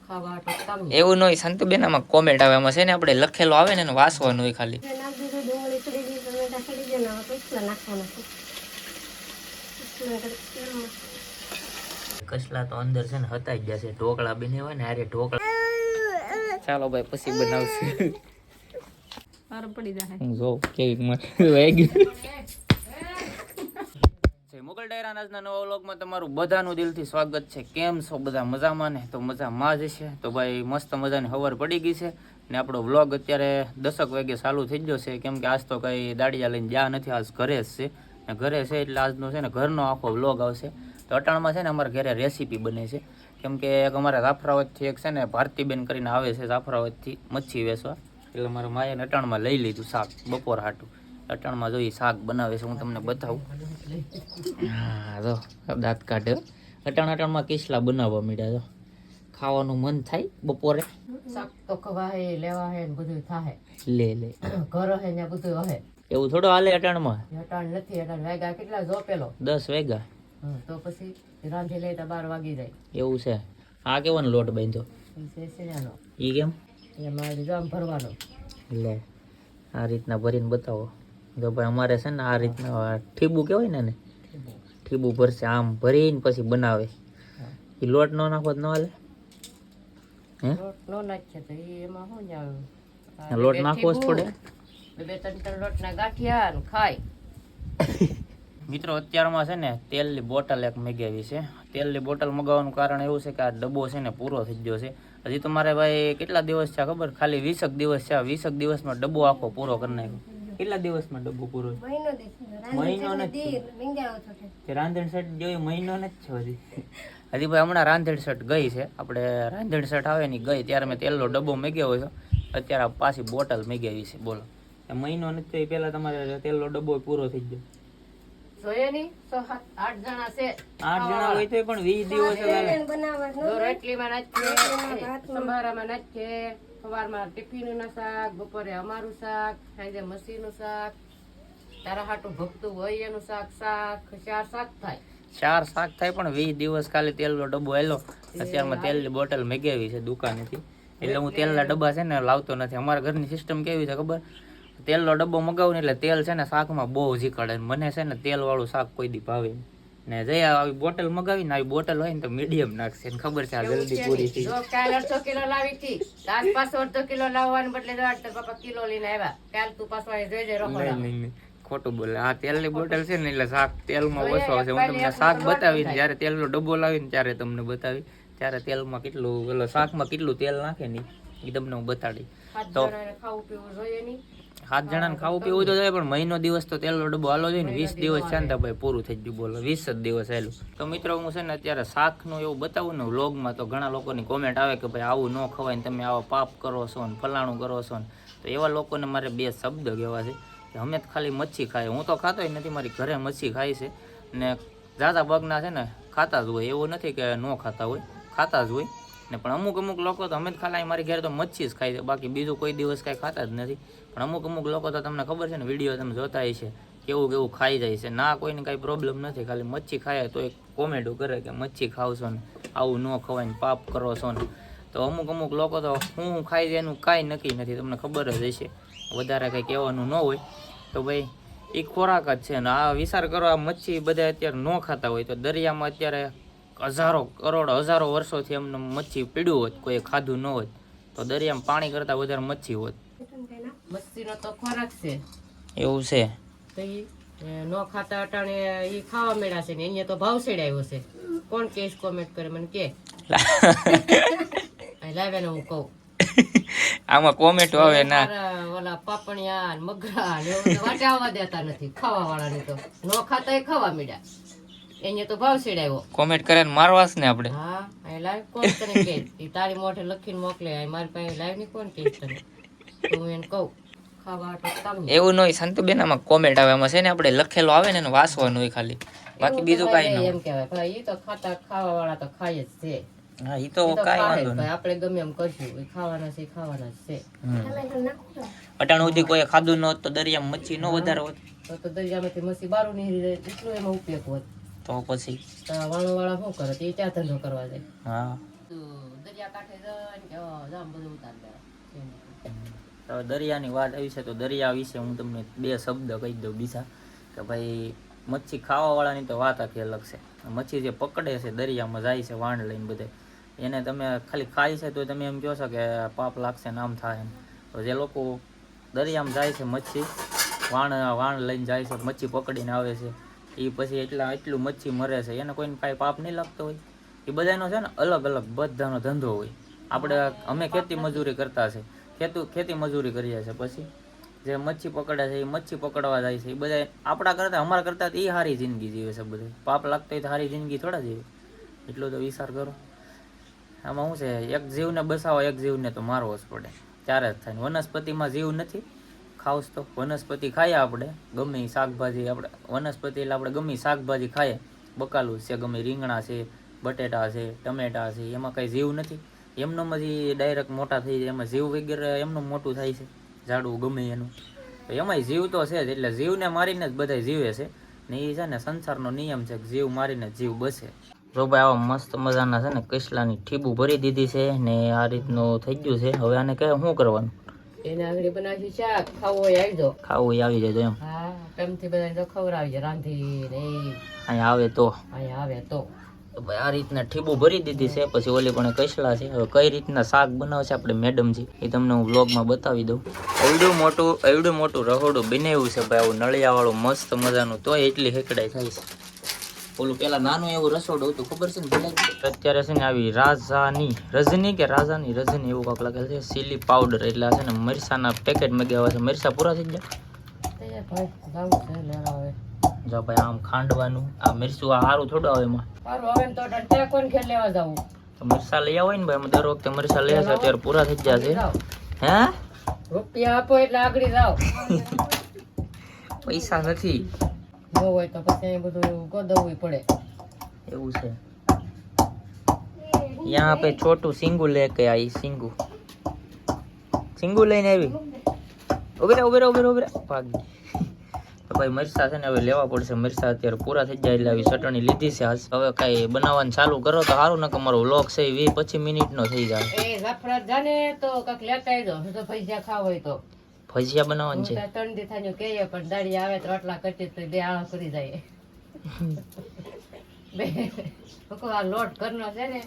એવું નહીં સંતુબેન, આમાં કોમેન્ટ આવે, એમાં છે ને આપણે લખેલો આવે ને વાંચવાનું હોય ખાલી. કસલા તો અંદર છે ને હતાઈ ગયા છે, ઢોકળા બને હોય ને અરે ઢોકળા. ચાલો ભાઈ પછી બનાવશું. જો કેવી મુગલ ડાયરા આજના નવા વ્લોગમાં તમારું બધાનું દિલથી સ્વાગત છે. કેમ છો બધા? મજામાં ને? તો મજામાં જ છે. તો ભાઈ મસ્ત મજાની ખબર પડી ગઈ છે ને આપણો વ્લોગ અત્યારે 10 વાગે ચાલુ થઈ ગયો છે, કેમ કે આજ તો કઈ દાડિયા લઈને જ્યાં નથી, આજ ઘરે જ છે ને ઘરે છે એટલે આજનો છે ને ઘરનો આખો વ્લોગ આવશે. તો અટાણમાં છે ને અમારા ઘરે રેસીપી બને છે, કેમ કે એક અમારા જાફરાવતથી એક છે ને ભારતીબેન કરીને આવે છે જાફરાવતથી મચ્છી વેચવા, એટલે મારા માયાને અટાણમાં લઈ લીધું શાક બપોર હાટું. અટાણમાં જોઈ શાક બનાવે છે, હું તમને બતાવું. હા જો દાંત કાઢે. અટાણમાં કિસલા બનાવવા માંડ્યા, જો ખાવાનું મન થાય બપોરે. શાક તો ખવા હે, લેવા હે ને બધું થાય. લે ઘર હે ને બધું હે. એવું થોડો હાલે અટાણમાં. અટાણ નથી, અટાણ વાગ્યા કેટલા જો પેલો 10 વાગ્યા. તો પછી રાંધી લઈ તો 12 વાગી જાય. એવું છે. આ કેવાનો લોટ બાંધ્યો? ઈ કેમ? એમાં જામ ભરવાનો. લે આ રીતના ભરીને બતાવો. જો ભાઈ અમારે છે ને આ રીતના ઠીબુ કહેવાય ને, ઠીબુ ભરશે આમ ભરીને પછી બનાવે. એ લોટ નો નાખો તો ન હાલે? હે લોટ નો નાખે તો એમાં શું જાવ, લોટ નાખવો જ પડે. 2-3 લોટના ગાંઠિયા ને ખાય. મિત્રો અત્યારમાં છે ને તેલની બોટલ એક મગાવી છે. તેલની બોટલ મગાવવાનું કારણ એવું છે કે આ ડબ્બો છે ને પૂરો થઈ ગયો છે. હજી તો મારે ભાઈ કેટલા દિવસ છે ખબર? ખાલી 20 દિવસ છે. 20 દિવસમાં ડબ્બો આખો પૂરો કરી નાખ્યો. કેટલા દિવસમાં ડબ્બો પૂરો? મહિનો નથી. રાંધણ સેટ જોઈ મહિનો નથી છે હજી. હજી ભાઈ હમણાં રાંધણ સેટ ગઈ છે, આપણે રાંધણ સેટ આવે ને ગઈ ત્યારે મેં તેલનો ડબ્બો મગાવ્યો છે. અત્યારે પાછી બોટલ મગાવી છે. બોલો મહિનો નથી પેલા તમારે તેલનો ડબ્બો પૂરો થઈ ગયો. જોઈએ ની 8 જણા છે. 8 જણા હોય તો પણ 20 દિવસ ચાલે. રોટલીમાં નાખીએ, સંભારામાં નાખીએ, સવારમાં ટિફિનનું શાક, બપોરે અમારું શાક, સાંજે મસીનું શાક, તારા હાટું ભક્તું હોય એનું શાક. 4 શાક થાય. 4 શાક થાય પણ 20 દિવસ ખાલી તેલનો ડબ્બો આવેલો. અત્યારમાં તેલની બોટલ મગાવી છે દુકાનેથી, એટલે હું તેલના ડબ્બા છે ને લાવતો નથી. અમારા ઘરની સિસ્ટમ કેવી છે ખબર? તેલનો ડબ્બો મગાવું ને એટલે તેલ છે ને શાકમાં બહુ જીકાડે. મને છે ને તેલ વાળું શાક કોઈ દી ભાવે ને. જયા આવી બોટલ મગાવી ને, આવી બોટલ હોય ને તો મીડિયમ નાખશે, ખબર છે આ જલ્દી પૂરી થઈ. કાલ 1/2 કિલો લાવી હતી, આજ પાછો 1/2 કિલો લાવવાને બદલે પપ્પા કિલો લઈને આવ્યા. કાલ તું પાછો જોઈ નહીં ખોટું બોલે. આ તેલની બોટલ છે ને એટલે શાક તેલમાં ઓછો આવશે. હું તમને શાક બતાવીને જયારે તેલનો ડબ્બો લાવીને ત્યારે તમને બતાવી, ત્યારે તેલમાં કેટલું પેલો શાકમાં કેટલું તેલ નાખે ને એ તમને હું બતાડી. તો ખાવું પીવું જોઈએ નહીં. 7 જણાને ખાવું પીવું તો જાય, પણ મહિનો દિવસ તો તેલનો ડબ્બો હાલો જોઈએ ને. 20 દિવસ શાંતાભાઈ પૂરું થઈ ગયું. બોલો 20 જ દિવસ આવેલું. તો મિત્રો હું છે ને અત્યારે શાકનું એવું બતાવું ને વ્લોગમાં, તો ઘણા લોકોની કોમેન્ટ આવે કે ભાઈ આવું ન ખવાય ને, તમે આવા પાપ કરો છો ને, ફલાણું કરો છો ને. તો એવા લોકોને મારે 2 શબ્દ કહેવા છે કે અમે તો ખાલી મચ્છી ખાય. હું તો ખાતોય નથી, મારી ઘરે મચ્છી ખાય છે ને. જાજા પગના છે ને ખાતા જ હોય, એવું નથી કે ન ખાતા હોય, ખાતા જ હોય ને. પણ અમુક લોકો તો અમે જ ખાલી મારી ઘરે તો મચ્છી જ ખાય છે, બાકી બીજું કોઈ દિવસ કાંઈ ખાતા જ નથી. પણ અમુક લોકો તો તમને ખબર છે ને, વિડીયો તમે જોતા હશે, કેવું ખાઈ જાય છે. ના કોઈને કાંઈ પ્રોબ્લેમ નથી, ખાલી મચ્છી ખાય તો એક કોમેન્ટો કરે કે મચ્છી ખાવ છો ને, આવું ન ખવાય ને, પાપ કરો છો ને. તો અમુક લોકો તો હું ખાઈ જાય એનું કાંઈ નક્કી નથી, તમને ખબર જ હશે. વધારે કંઈ કહેવાનું ન હોય તો ભાઈ એ ખોરાક જ છે ને. આ વિચાર કરો, આ મચ્છી બધા અત્યારે ન ખાતા હોય તો દરિયામાં અત્યારે હજારો વર્ષોથી એમને મચ્છી પીડ્યું હોત, કોઈ ખાધું ન હોત તો દરિયામાં પાણી કરતાં વધારે મચ્છી હોત. મચ્છીનો તો ખોરાક છે. એવું છે તો નો ખાતા અટાણે ઈ ખાવા મળ્યા છે ને, અહીંયા તો ભાવ છેડાયો છે. કોણ કેસ કોમેન્ટ કરે મને કે લાવે ને હું કહું. આમાં કોમેન્ટ આવે ના, ઓલા પાપણિયા મગરા વાટે આવવા દેતા નથી ખાવા વાળાને. તો નો ખાતા એ ખાવા મળ્યા, અહીંયા તો ભાવ છેડાયો. કોમેન્ટ કરે ને મારવાસ ને આપણે. હા લાઈવ કોણ તને કે? તારી મોઢે લખીને મોકલે, મારી પાસે લાઈવ ની કોણ કે તને? હું એને કહું એવું નહીં સંતુબેન, આમાં કોમેન્ટ આવે, એમાં છે ને આપણે લખેલો આવે ને વાંચવાનું હોય ખાલી, બાકી બીજું કાંઈ નહીં. એમ કહેવાય ભાઈ ઈ તો ખાવા વાળા તો ખાય જ છે. હા ઈ તો કાંઈ વાંધો નહીં, આપણે ગમે એમ કરશું, ખાવાના છે ખાવાના છે. અટાણ સુધી કોઈ ખાધું ન હોત તો દરિયામાં મચ્છી નો વધારે હોત, તો દરિયામાંથી મચ્છી બારું નીકળી જાય, એટલું એમાં ઉપયોગ હોત. તો પછી વાળો વાળા શું કરે? એ ત્યાં ધંધો કરવા જાય. હા દરિયા કાંઠે જઈને કે જામ બધું ઉતાર લેવા. હવે દરિયાની વાત આવી છે તો દરિયા વિશે હું તમને 2 શબ્દ કહી દઉં બીજા કે ભાઈ મચ્છી ખાવાવાળાની તો વાત આખી અલગ છે. મચ્છી જે પકડે છે દરિયામાં જાય છે વાણ લઈને બધે એને તમે ખાલી ખાઈ છે તો તમે એમ કહો છો કે પાપ લાગશે નામ થાય એમ. તો જે લોકો દરિયામાં જાય છે મચ્છી વાણ લઈને જાય છે મચ્છી પકડીને આવે છે એ પછી એટલું મચ્છી મરે છે એને કોઈને કાંઈ પાપ નહીં લાગતો હોય. એ બધાનો છે ને અલગ અલગ બધાનો ધંધો હોય. અમે ખેતી મજૂરી કરતા છે ખેતી મજૂરી કરીએ છીએ પછી જે મચ્છી પકડે છે એ મચ્છી પકડવા જાય છે એ બધા અમારા કરતાં એ સારી જિંદગી જીવે છે. બધે પાપ લાગતો હોય તો સારી જિંદગી થોડા જીવે. એટલો તો વિચાર કરો. આમાં શું છે એક જીવને બસાવો એક જીવને તો મારવો જ પડે ત્યારે જ થાય. વનસ્પતિમાં જીવ નથી ખાવસ તો વનસ્પતિ ખાઈએ આપણે ગમે એ શાકભાજી આપણે વનસ્પતિ એટલે આપણે ગમે શાકભાજી ખાઈએ બકાલું છે ગમે રીંગણા છે બટેટા છે ટમેટા છે એમાં કંઈ જીવ નથી. એમનો જ ડાયરેક્ટ મોટા થઈ જાય એમાં જીવ વગેરે એમનું મોટું થાય છે ઝાડવું ગમે એનું. તો એમાંય જીવ તો છે જ એટલે જીવને મારીને જ બધા જીવે છે ને એ છે ને સંસારનો નિયમ છે કે જીવ મારીને જીવ બસે. જો ભાઈ આવા મસ્ત મજાના છે ને કસલાની ઠીબું ભરી દીધી છે ને આ રીતનું થઈ ગયું છે. હવે આને કહે શું કરવાનું એને આગળ બનાવી શાક ખાવું હોય આવી જાઓ. ખાવું હોય આવી જાય એમ. હા પ્રેમથી બધા ખવડાવી છે રાંધીને અહીંયા આવે તો તો ભાઈ આ રીતના ઠીબું ભરી દીધી છે. પછી ઓલી પણ કસલા છે. હવે કઈ રીતના શાક બનાવશે આપણે મેડમજી એ તમને હું બ્લોગમાં બતાવી દઉં. એવડું મોટું રહોડું બનાવ્યું છે ભાઈ આવું નળિયાવાળું મસ્ત મજાનું તોય એટલી હેકડાઈ થાય છે. ઓલું પેલા નાનું એવું રસોડું હતું ખબર છે ને અત્યારે છે ને આવી રજની એવું કાંક લખેલ છે ચીલી પાવડર એટલે છે ને મરસાના પેકેટ મગાવ્યા છે. મરસા પૂરા થઈ ગયા જો ભાઈ આમ ખાંડવાનું આ મરચું આ સારું થોડું આવે એમાં તો મરસા લઈ આવો ને ભાઈ અમે દર વખતે મરસા લઈએ છે અત્યારે પૂરા થઈ ગયા છે. હે રૂપિયા આપો એટલે આગળ જાઓ. પૈસા નથી ન હોય તો પછી બધું ગોદવવું પડે એવું છે. यहाँ पे छोटू सिंगू लेके आई सिंगू લઈને આવી ઉભરે ભાગ તો ભાઈ મરસા છે ને હવે લેવા પડશે. મરસા અત્યારે પૂરા થઈ જાય એટલે આવી ચટણી લીધી છે આજ. હવે કઈ બનાવવાનું ચાલુ કરો તો સારું ને કે મારો વ્લોગ છે 20-25 મિનિટનો થઈ જાય. એ જાફરાત જાને તો કાક લેતા આવજો તો ભજીયા ખાવ હોય તો ભજીયા બનાવવાનું છે. 3 દી થાનું કહીએ પણ દાડી આવે તો આટલા કટી તો 2 આળો કરી જાય. આ લોટ કરનો છે ને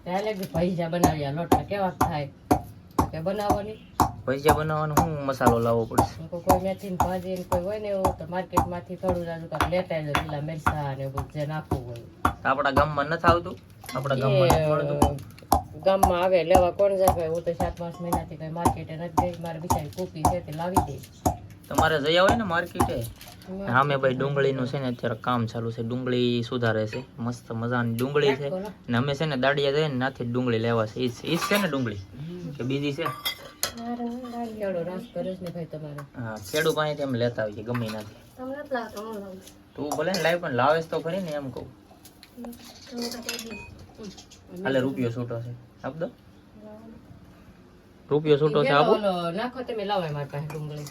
ત્યારે ભજીયા બનાવ્યા લોટ કેવા થાય કે બનાવવાની ભજીયા બનાવવાનું શું મસાલો લાવવો પડશે. કોઈ મેથી ભાજી ને કોઈ હોય ને એવું તો માર્કેટ માંથી થોડું જાજુ કાંક લેતા આવજો પેલા મરચા ને બધું જે નાખવું હોય. આપણા ગામમાં નથી આવતું આપણા ગામમાં ગામમાં આવે લેવા કોણ જાય. હું તો 7-5 મહિનાથી કઈ માર્કેટે નથી ગઈ. મારે બિચારી કૂપી છે તે લાવી દે. તમારે જઈ આવે ને માર્કેટે. સામે ભાઈ ડુંગળીનું છે ને અત્યારે કામ ચાલુ છે. ડુંગળી સુધારે છે મસ્ત મજાની ડુંગળી છે ને અમે છે ને દાડિયા જઈએ ને નાથી ડુંગળી લેવા છે. ઈ છે ને ડુંગળી કે બીજી છે હા ખેડૂત પાસેથી અમે લેતા આવીએ ગમે નાથી. તું ભલે ને લાવ પણ લાવે તો ખરી ને એમ કહું. હાલે રૂપિયો છૂટો છે આપ દો. રૂપિયો છૂટો છે આપો નાખો તમે લાવો મારી પાસે ડુંગળી.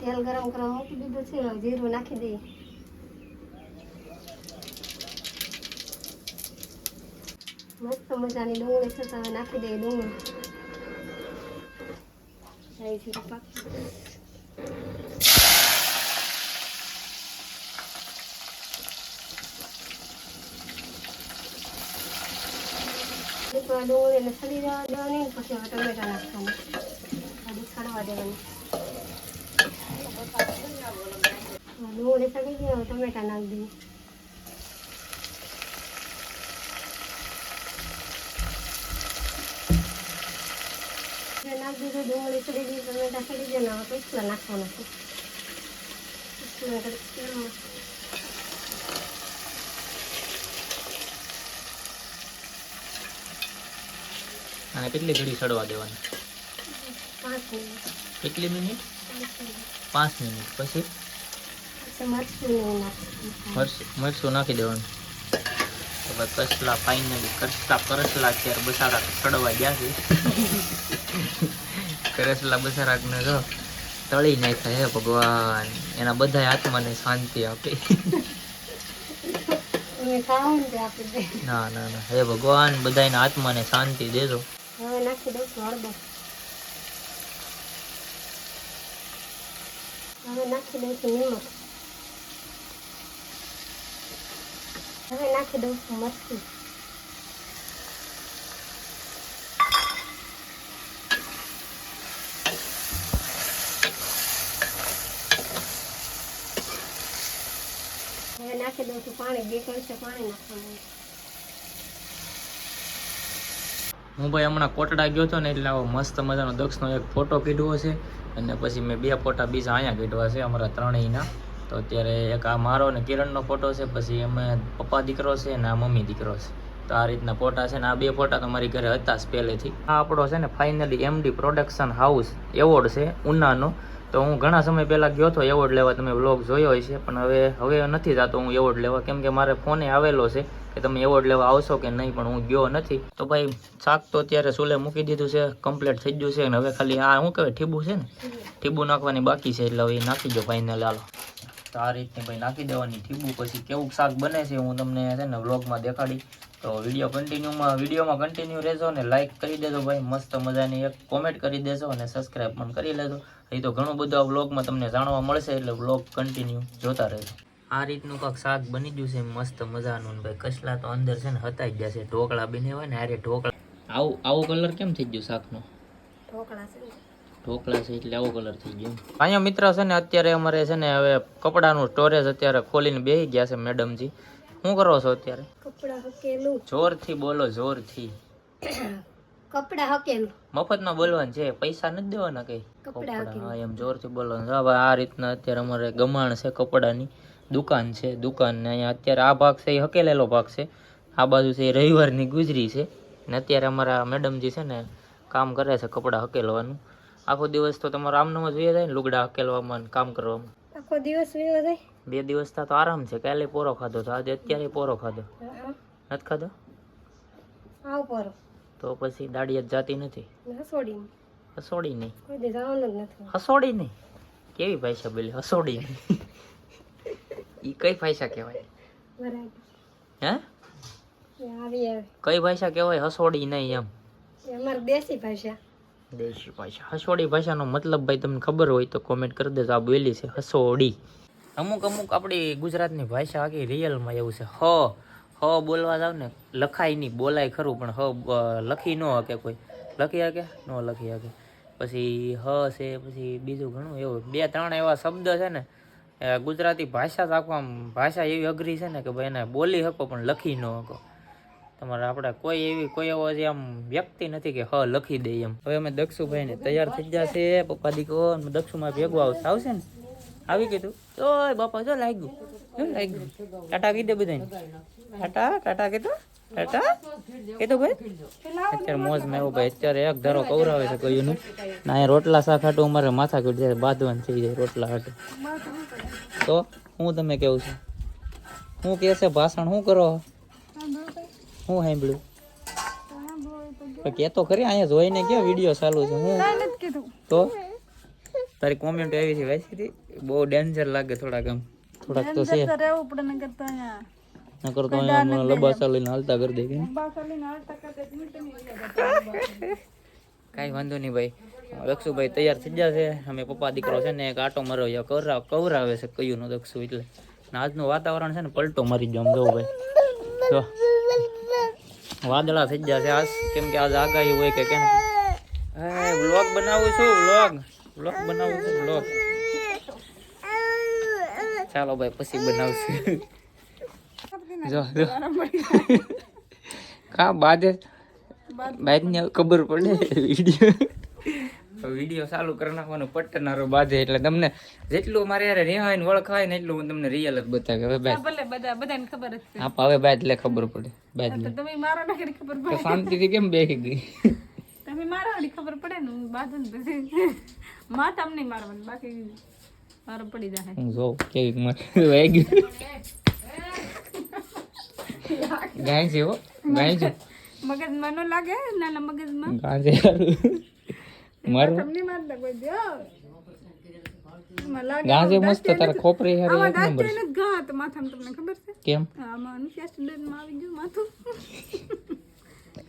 તેલ ગરમ કરવા મૂકી દીધું છે. જીરું નાખી દઈએ. મસ્ત મજાની ડુંગળી છે તમે નાખી દઈએ. ડુંગળી ડુંગળીને સડી જવા દેવાની પછી હવે ટમેટા નાખવાનું સડવા દેવાની. ડુંગળી સડી ગઈ ટમેટા નાખી દઈએ. નાખી દીધું ડુંગળી સડી ગઈ ટમેટા સડી ગયા હવે પેસ્ટલા નાખવાના છે. અને કેટલી ઘડી સડવા દેવાની 5 મિનિટ. કેટલી મિનિટ 5 મિનિટ પછી મરચું નાખી દેવાનું. તો ભાઈ કસલા ફાઇનલી કરસલા અત્યારે બસાડા સડવા ગયા છે. કરેસલા બસારાકને જો તળી નાખ્યા હે ભગવાન, એના બધા આત્માને શાંતિ આપે. અમે ખાવું ને તે આપી દે. ના ના ના, હે ભગવાન બધાના આત્માને શાંતિ દેજો. હવે નાખી દઉં છું હળદર. હવે નાખી દઉં છું નિમક. હવે નાખી દઉં છું મરચું. હવે નાખી દઉં છું પાણી. 2 કળશે પાણી નાખવાનું. હું ભાઈ હમણાં કોટડા ગયો હતો ને એટલે આવો મસ્ત મજાનો દક્ષનો એક ફોટો કીધો છે અને પછી મેં 2 ફોટા બીજા અહીંયા કીધવા છે અમારા ત્રણેયના. તો અત્યારે એક આ મારો ને કિરણનો ફોટો છે, પછી અમે પપ્પા દીકરો છે ને આ મમ્મી દીકરો છે. તો આ રીતના ફોટા છે ને આ 2 ફોટા તો મારી ઘરે હતા જ પહેલેથી. આ આપણો છે ને finally MD production house award છે ઉનાનો. તો હું ઘણા સમય પહેલાં ગયો હતો એવોર્ડ લેવા, તમે વ્લોગ જોયો હોય છે, પણ હવે નથી જતો હું એવોર્ડ લેવા, કેમ કે મારે ફોને આવેલો છે કે તમે એવોર્ડ લેવા આવશો કે નહીં, પણ હું ગયો નથી. તો ભાઈ શાક તો અત્યારે ચૂલે મૂકી દીધું છે, કમ્પ્લીટ થઈ ગયું છે, અને હવે ખાલી આ શું કહેવાય ઠીબુ છે ને, ઠીબુ નાખવાની બાકી છે, એટલે હવે એ નાખી દો ફાઇનલ. હાલો તો આ રીતની ભાઈ નાખી દેવાની ઠીબુ. પછી કેવું શાક બને છે હું તમને છે ને વ્લોગમાં દેખાડી. તો વિડીયોમાં કન્ટિન્યુ રહેજો ને લાઇક કરી દેજો ભાઈ, મસ્ત મજાની એક કોમેન્ટ કરી દેજો અને સબસ્ક્રાઈબ પણ કરી લેજો. એ તો ઘણું બધું આ વ્લોગમાં તમને જાણવા મળશે, એટલે વ્લોગ કન્ટિન્યુ જોતા રહેજો. આ રીતનું કાંક શાક બની ગયું છે મસ્ત મજાનું. ભાઈ કસલા તો અંદર છે ને હતાઈ ગયા છે, ઢોકળા બને હોય ને અરે ઢોકળા. આવો કલર કેમ થઈ ગયો શાકનો? ઢોકળા છે. ઢોકળા છે એટલે આવો કલર થઈ ગયો. અહીંયા મિત્ર છે ને અત્યારે અમારે છે ને હવે કપડાનું સ્ટોરેજ અત્યારે ખોલીને બેસી ગયા છે મેડમજી. શું કરો છો અત્યારે? કપડા હકેલું. જોરથી બોલો, જોરથી. કપડા હકેલું. મફતમાં બોલવાનું છે, પૈસા નથી દેવાના કઈ. કપડા હકેલું. હા એમ જોરથી બોલવાનું. હવે આ રીતના અત્યારે અમારે ગમાણ છે, કપડાની દુકાન છે. દુકાન ને અહીંયા અત્યારે આ ભાગ છે એ હકેલેલો ભાગ છે, આ બાજુ છે એ રવિવારની ગુજરી છે. ને અત્યારે અમારા મેડમજી છે ને કામ કરે છે કપડાં હકેલવાનું. આખો દિવસ તો તમારો આમનામ જ વહી જાય ને લુગડા હકેલવામાં કામ કરવામાં. આખો દિવસ વયો જાય. 2 દિવસ તો આરામ છે. કાલે પોરો ખાધો તો આજે અત્યારે પોરો ખાધો નથી ખાધો. આવ પર તો પછી દાડિયાત જાતી નથી. હસોડી. હસોડી નહીં. કોઈ દે જવાનું જ નથી. હસોડી નહીં. કેવી ભાષા બોલી? હસોડી નહીં. ઈ કઈ ભાષા કહેવાય? બરાબર. હે? આવી કઈ ભાષા કહેવાય? હસોડી નહીં એમ. એ અમારી દેશી ભાષા. દેશી ભાષા. હસોડી ભાષાનો મતલબ ભાઈ તમને ખબર હોય તો કોમેન્ટ કરી દેજો. આ બોલી છે હસોડી. અમુક આપણી ગુજરાતની ભાષા આખી રિયલમાં એવું છે. હ બોલવા જાવ ને લખાય નહીં, બોલાય ખરું, પણ લખી ન શકે કોઈ. લખી શકે? ન લખી શકે. પછી છે, પછી બીજું ઘણું એવું 2-3 એવા શબ્દ છે ને ગુજરાતી ભાષા જ આખું આમ ભાષા એવી અઘરી છે ને કે ભાઈ એને બોલી શકો પણ લખી ન શકો. તમારે આપણે કોઈ એવો જે આમ વ્યક્તિ નથી કે લખી દે એમ. હવે અમે દક્ષુભાઈ ને તૈયાર થઈ જશે, પપ્પા દીકરો દક્ષુમાં ભેગો આવશે ને. આવી ગયું ઓય બાપા, જો લાગ્યું ટાટા કહી દે બધાને. ટાટા કીધું, ટાટા કીધું ભાઈ. અત્યારે મોજમાં આવ્યો ભાઈ, અત્યારે એક ધારો કવરાવે છે કયું નું ના. અહીંયા રોટલા શાક હાટું અમારે માથા કૂટ જાય, બાંધવાનું થઈ જાય રોટલા હાટું. તો હું તમે કેવું છું? શું કહે છે ભાષણ? શું કરો? હું સાંભળ્યું કેતો ખરી? અહીંયા જોઈને કે વિડીયો ચાલુ છે. હું તો તારી કોમેન્ટ આવી છે વાંચી, બહુ ડેન્જર લાગે થોડાક આમ. થોડાક તો છે નકર તો અહીંયા લબાસા લઈને હાલતા કરી દે. કાંઈ વાંધો નહીં ભાઈ. દક્ષુભાઈ તૈયાર થઈ જશે. અમે પપ્પા દીકરો છે ને એક આટો મારો કવરાવે છે કયું નો દક્ષુ. એટલે આજનું વાતાવરણ છે ને પલટો મારી જમ જવું ભાઈ. જો વાદળા થઈ જશે આજ, કેમ કે આજ આગાહી હોય કે કેમ. વ્લોગ બનાવું છું, વ્લોગ બનાવું છું, વ્લોગ. ચાલો ભાઈ પછી બનાવશું. જો કા બાદ ને ખબર પડે. વિડીયો ચાલુ કરી નાખવાનો પટ્ટનારો બાંધે, એટલે તમને જેટલું મારે યાર રેહાય ને વળખાય ને એટલું હું તમને રિયલ જ બતાવે. હવે બાદ બધાને ખબર જ છે. હા હવે બાદ લે ખબર પડે. બાદ લે તમે મારો ને ખબર પડે. શાંતિથી કેમ બેસી ગઈ? તમે મારો વાળી ખબર પડે ને હું બાદ ને પછી માથા નહીં મારવાનું, બાકી મારો પડી જાય. હું જો કેવી મારે વાગી ગાય છે હો, ગાય છે. મગજમાં ન લાગે, નાના મગજમાં ગાજે. મારું તમને માર દે કોઈ દે મને ગાજે મસ્ત તારા ખોપરી હારે એક નંબર છે. લાગે ઘા તો માથામાં તમને ખબર છે કેમ આમાં અનુશાસન માં આવી ગયું માથું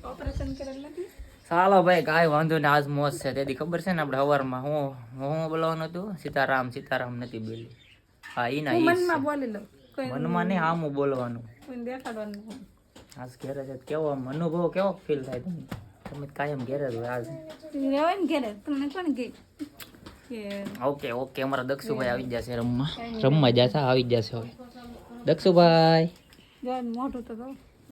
ઓપરેશન કરેલ નથી ચાલો ભાઈ કાંઈ વાંધો ને આજ મોજ છે તેથી ખબર છે ને આપણે સવારમાં હું બોલવાનું હતું સીતારામ સીતારામ નથી બોલી હા ઈ ના ઈ મનમાં બોલી લો કોઈ મનમાં નહીં આમ બોલવાનું કોઈને દેખાડવાનું નહીં. આજ ઘેરે છે તો કેવો આમ અનુભવ કેવો ફીલ થાય તમને તમે કાયમ ઘેરે જ હોય આજ રહેવાય ને ઘેરે તમને કોણ કે ઓકે ઓકે અમારા દક્ષુભાઈ આવી જશે રમવા જશે આવી જશે હવે દક્ષુભાઈ મોઢું તો કહું